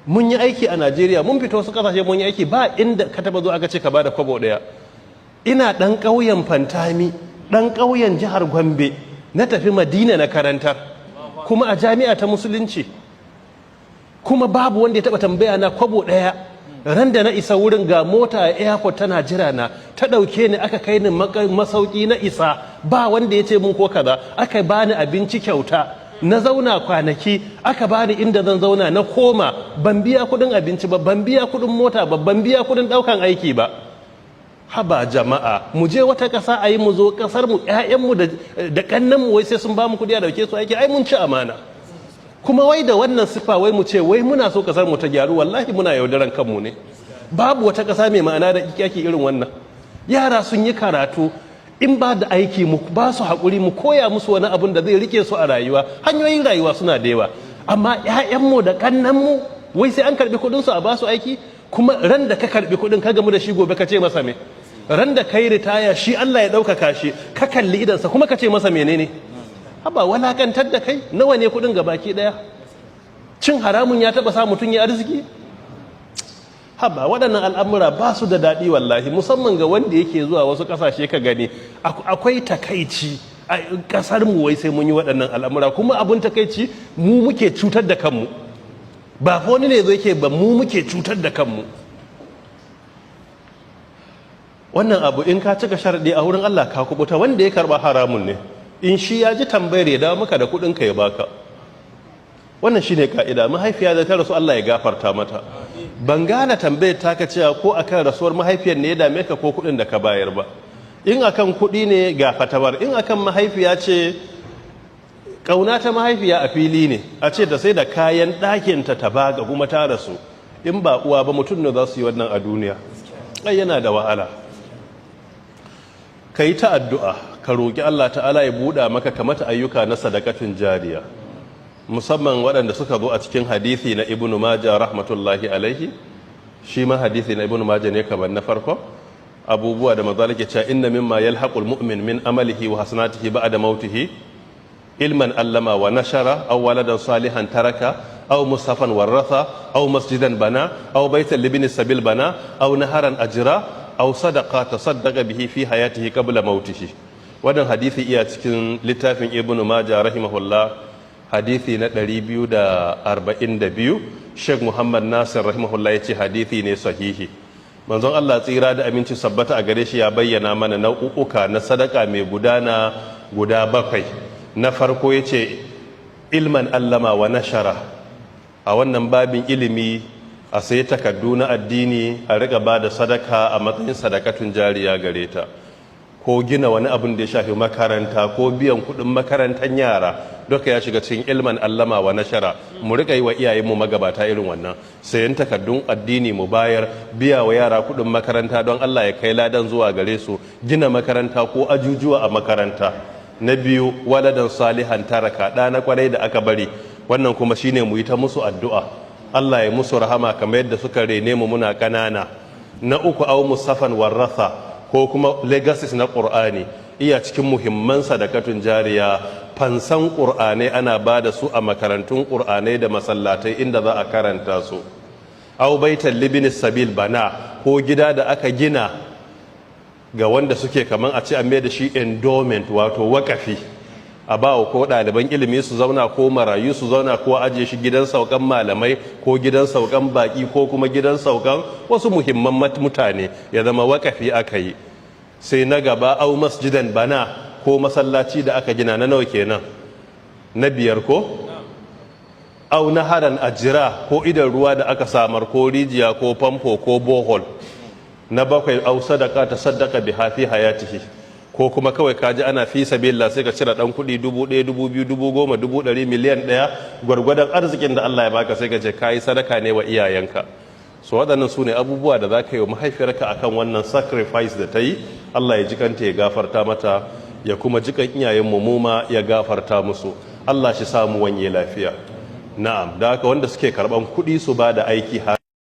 mun yi aiki a Najeriya, mun fito wasu kasashe mun yi aiki, ba inda ka taba zo aka ce ka bada kwabo daya. Ina dan ƙauyen Fantami, dan ƙauyen jihar Gombe, na tafi Madina na karantar, kuma a jami'a ta musulunci, kuma babu wanda ya taba tambaya na kwabo daya. Ran da na isa wurin, ga mota a airport tana jira na, ta dauke ni aka kai ni masauki na isa, ba wanda ya ce mun ko kaza, aka bani abinci kyauta, na zauna kwanaki, aka bani inda zan zauna, na koma, ban biya kudin abinci ba, ban biya kudin mota ba, ban biya kudin daukan aiki ba. Haba jama'a, mu je wata ƙasa a yi, mu zo ƙasar mu, ƴaƴanmu da ƙannenmu wai sai sun ba mu kudi a dauke su aiki, ai mun ci amana. Kuma wai da wannan sifa wai mu ce wai muna so ƙasar mu ta gyaru, wallahi muna yaudaran kanmu ne. Babu wata ƙasa mai ma'ana da ake irin wannan. Yara sun yi karatu, in ba da aiki mu ba su haƙuri, mu koya musu wani abun da zai rike su a rayuwa. Hanyoyin rayuwa suna da yawa, amma ƴaƴanmu da ƙannenmu wai sai an karɓi kuɗinsu a ba su aiki. Kuma ran da ka karɓi kuɗin ka gamu da shi gobe ka ce masa me? Ran da kai ritaya shi Allah ya ɗaukaka shi, ka kalli idansa kuma ka ce masa menene? Haba walakantar da kai, nawa ne kuɗin ga baki ɗaya? Cin haramun ya taɓa sa mutum ya arziki? Haba waɗannan al'amura ba su da daɗi wallahi, musamman ga wanda yake zuwa wasu ƙasashe ka gani akwai takaici a ƙasar mu, wai sai mun yi waɗannan al'amura, kuma abun takaici mu muke cutar da kanmu, ba fa wani ne zai ke ba, mu muke cutar da kanmu. Wannan abu in ka cika sharadi a wurin Allah ka kubuta, wanda ya karba haramun ne, in shi ya ji tambayar ya dawo maka da kudin ka ya baka. Wannan shine ka'ida. Mahaifiya da ta rasu Allah ya gafarta mata, ban gane tambayar ta ka cewa ko akan rasuwar mahaifiyar ne ya dame ka ko kudin da ka bayar ba. In akan kudi ne ga fatawar, in akan mahaifiya ce, kauna ta mahaifiya a fili ne, a ce da sai da kayan ɗakinta ta baga kuma ta rasu. In ba uwa ba, mutum ne za su yi wannan a duniya? Ai yana da wahala. Ka yi ta addu'a, ka roƙi Allah ta'ala ya buɗa maka kamata ayyuka na sadakatun jariya, musamman waɗanda suka zo a cikin hadithi na Ibn Majah rahmatullahi alaihi. Shi ma hadithi na Ibn Majah ne kamar na farko, abubuwa da manzo ke cewa inna mimma yalhaqul mu'min min amalihi wa hasanatihi ba'da mautihi ilman allama wa nashara aw waladan salihan taraka aw musafan waratha aw masjidan bana aw baitan libni sabil bana aw naharan ajra aw sadaqa tasaddaqa bihi fi hayatihi qabla mautihi. Wannan hadisi iya cikin littafin Ibn Majah rahimahullah, hadisi na 242. Sheikh Muhammad Nasir rahimahullah yace hadisi ne sahihi. Manzon Allah tsira da aminci sabbata a gare shi ya bayyana mana nau'uka na sadaka mai gudana guda 7. Na farko yace ilman allama wa nashara. A wannan babin ilimi, a sai takardu na addini a riga ba da sadaka a matsayin sadakatun jariya gare ta, ko gina wani abin da ya shafi makaranta ko biyan kudin makarantar yara, duka ya shiga cikin ilman allama wa nashara. Mu rika yi wa iyayenmu magabata irin wannan, sayan takardun addini mu bayar, biya wa yara kudin makaranta don Allah ya kai ladan zuwa gare su, gina makaranta ko ajujuwa a makaranta. Na biyu, waladan salihan taraka, ɗa na kwarai da aka bari. Wannan kuma shine mu yi ta musu addu'a, Allah ya musu rahama kamar yadda suka rene mu muna kanana. Na uku, au musafan warratha, ko kuma legacies na Qur'ani, iya cikin muhimman sadakatun jariya. Fansan Qur'anai ana ba da su a makarantun Qur'anai da masallatai inda za a karanta su. Au baital libni sabil bana, ko gida da aka gina ga wanda suke kaman a ce an mai da shi endowment, wato wakafi, a ba ko ɗaliban ilimi su zauna ko marayu su zauna ko ajiye shi gidan saukan malamai ko gidan saukan baki ko kuma gidan saukan wasu muhimman mutane, ya zama wakafi aka yi. Sai na gaba, au masjidan bana, ko masallaci da aka gina. Na nawa kenan? Na 5 ko? Au naharan ajira, ko idan ruwa da aka samar, ko rijiya ko famfo ko bohol. Na 7, au sadaka ta saddaka bi hafi hayatihi, ko kuma kawai kaji ana fi sabilillah sai ka cire dan kudi 1,000, 2,000, 10,000, 100,000, miliyan 1 gwargwadon arzikin da Allah ya baka, sai ka ce kai sadaka ne wa iyayenka. So waɗannan su ne abubuwa da za ka yi wa mahaifiyarka akan wannan sacrifice da ta yi. Allah ya jikanta ya gafarta mata, ya kuma jikan iyayen mu ma ya gafarta musu. Allah shi samu wanye lafiya. Na'am, da haka wanda suke karban kudi su ba da aiki